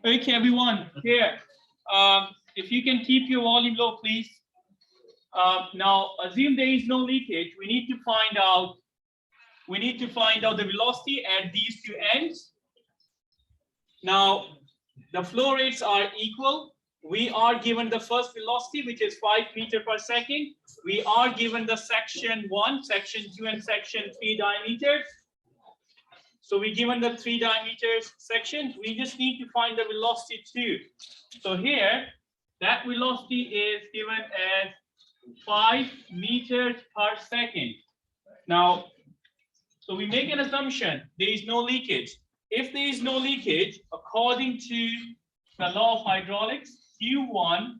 Okay, everyone, here. If you can keep your volume low, please. Now, assume there is no leakage. We need to find out. We need to find out the velocity at these two ends. Now, the flow rates are equal. We are given the first velocity, which is 5 meters per second. We are given the section 1, section 2, and section 3 diameters. So we're given the 3 diameters sections. We just need to find the velocity 2. So here, that velocity is given as 5 meters per second. Now, so we make an assumption there is no leakage. If there is no leakage, according to the law of hydraulics, Q1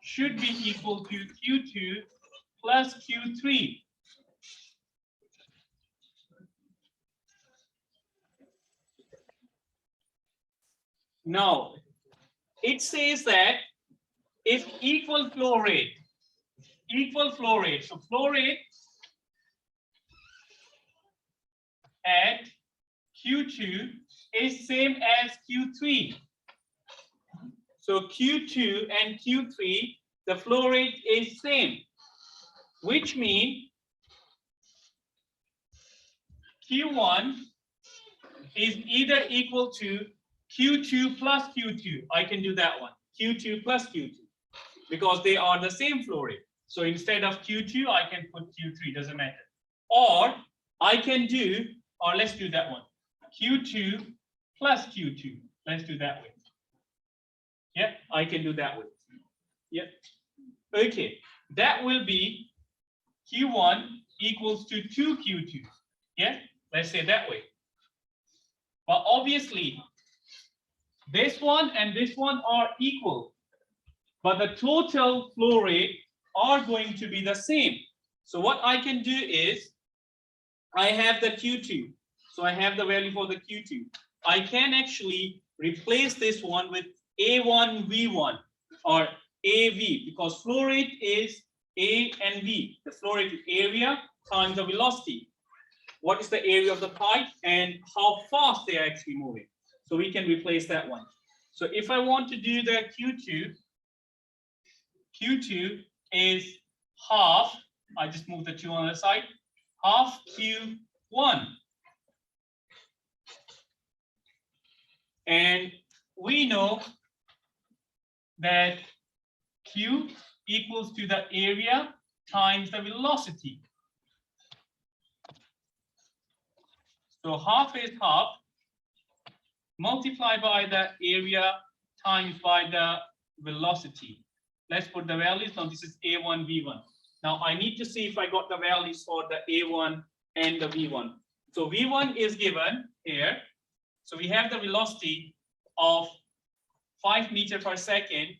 should be equal to Q2 plus Q3. Now, it says that if equal flow rate, so flow rate at Q2 is same as Q3. So Q2 and Q3, the flow rate is same, which means Q1 is either equal to Q2 plus Q2. I can do that one, Q2 plus Q2, because they are the same flow rate. So instead of Q2, I can put Q3, doesn't matter. Or I can do, or let's do that one, Q2 plus Q2. Let's do that way. Yeah, I can do that way. Yeah. Okay, that will be Q1 equals to 2Q2. Yeah, let's say that way. But obviously, this one and this one are equal, but the total flow rate are going to be the same. So what I can do is, I have the Q2. So I have the value for the Q2. I can actually replace this one with A1 V1 or AV, because flow rate is A and V. The flow rate is area times the velocity. What is the area of the pipe and how fast they are actually moving. So we can replace that one. So if I want to do the Q2 is half, I just move the 2 on the side, half Q1. And we know that Q equals to the area times the velocity. So half is half, multiply by the area times by the velocity. Let's put the values. Now this is A1, V1. Now I need to see if I got the values for the A1 and the V1. So V1 is given here. So we have the velocity of 5 meters per second,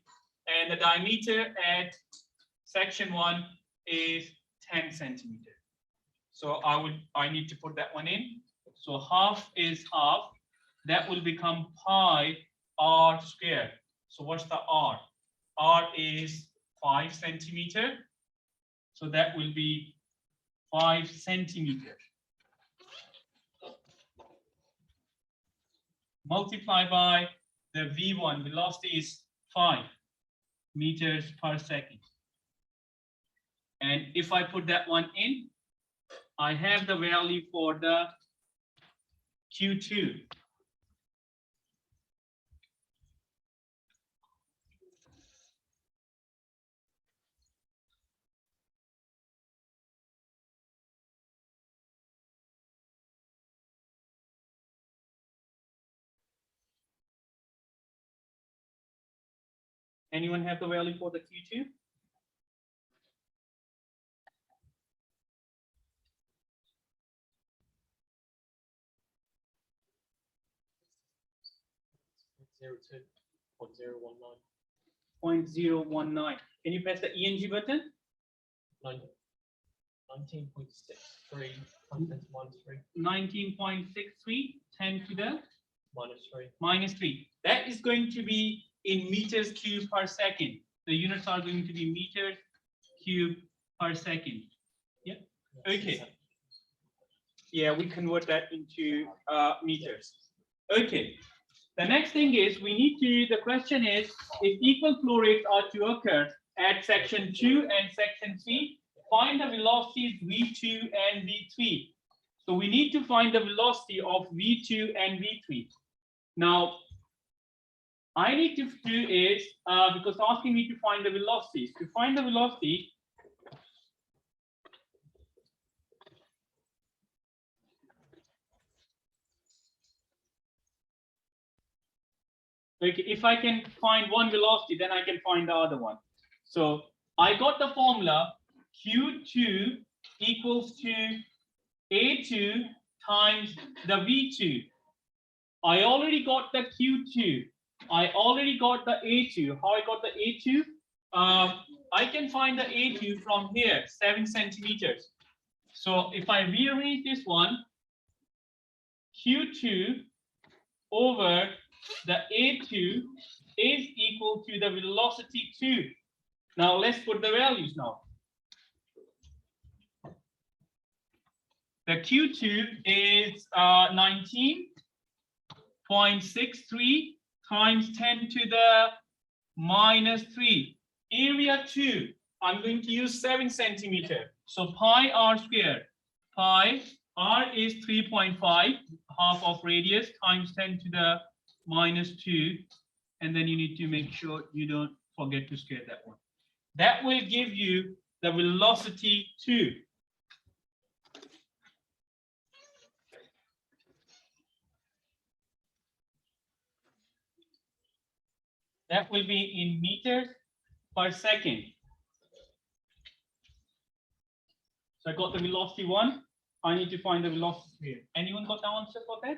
and the diameter at section 1 is 10 centimeters. So I need to put that one in. So half is half. That will become pi r squared. So what's the r? R is 5 centimeters. So that will be 5 centimeters. Multiply by the V1, velocity is 5 meters per second. And if I put that one in, I have the value for the Q2. Anyone have the value for the Q2? .019. Can you press the ENG button? 19.63 10 to the minus 3. That is going to be in meters cubed per second. The units are going to be meters cubed per second. Yeah. Okay. Yeah, we convert that into meters. Okay. The next thing is we need to, the question is, if equal flow rates are to occur at section 2 and section 3, find the velocities V2 and V3. So we need to find the velocity of V2 and V3. Now, I need to do is, because asking me to find the velocities. To find the velocity, like if I can find one velocity, then I can find the other one. So I got the formula Q2 equals to A2 times the V2. I already got the Q2. I already got the A2. How I got the A2? I can find the A2 from here, 7 centimeters. So if I rearrange this one, Q2 over the A2 is equal to the velocity 2. Now let's put the values now. The Q2 is 19.63 times 10 to the minus 3. Area 2, I'm going to use 7 centimeter. So pi r squared. Pi r is 3.5, half of radius, times 10 to the minus 2. And then you need to make sure you don't forget to square that one. That will give you the velocity 2. That will be in meters per second. So I got the velocity 1. I need to find the velocity here. Anyone got the answer for that?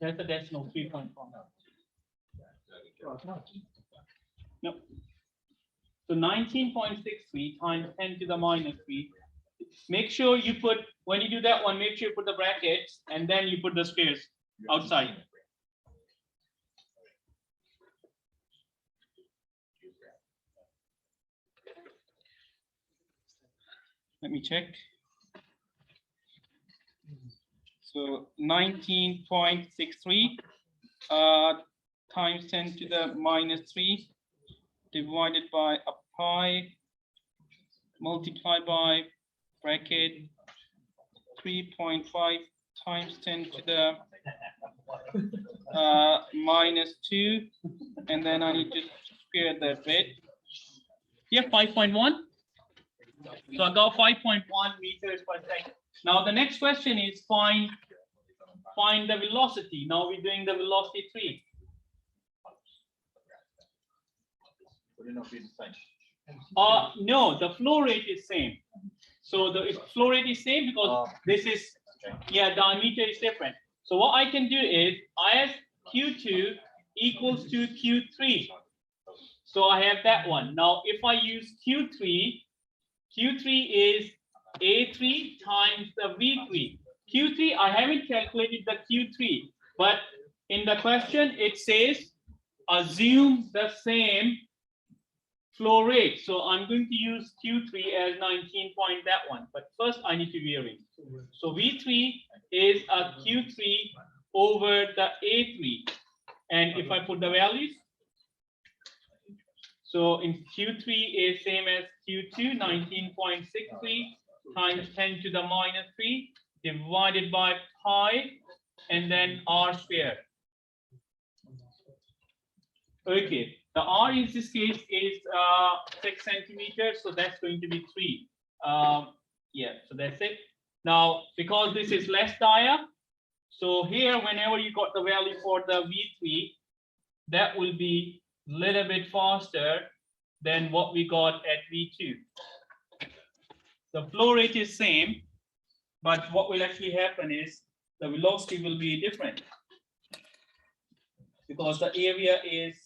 There's a decimal 3.4. No. So 19.63 times 10 to the minus 3. Make sure you put, when you do that one, make sure you put the brackets and then you put the squares outside. Let me check. So 19.63 times 10 to the minus 3 divided by a pi multiplied by bracket 3.5 times 10 to the minus 2, and then I need to square that bit. Yeah, 5.1. So I got 5.1 meters per second. Now the next question is find the velocity. Now we're doing the velocity 3. No, the flow rate is same. So the flow rate is same because this is, yeah, diameter is different. So what I can do is I have Q2 equals to Q3. So I have that one. Now if I use Q3 is A3 times the V3. Q3, I haven't calculated the Q3, but in the question it says assume the same flow rate. So I'm going to use Q3 as 19 point that one, but first I need to rearrange. So V3 is a Q3 over the A3. And if I put the values, so in Q3 is same as Q2, 19.63 times 10 to the minus 3 divided by pi and then r squared. Okay, the r in this case is 6 centimeters, so that's going to be 3. Yeah, so that's it. Now, because this is less dia, so here whenever you got the value for the V3, that will be a little bit faster than what we got at V2. The flow rate is same, but what will actually happen is the velocity will be different because the area is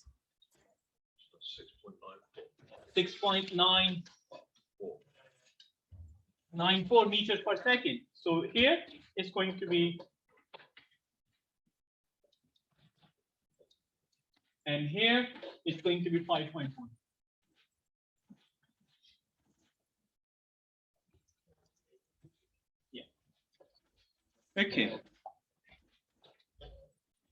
6.994 meters per second. So here it's going to be, and here it's going to be 5.1. Yeah. Okay.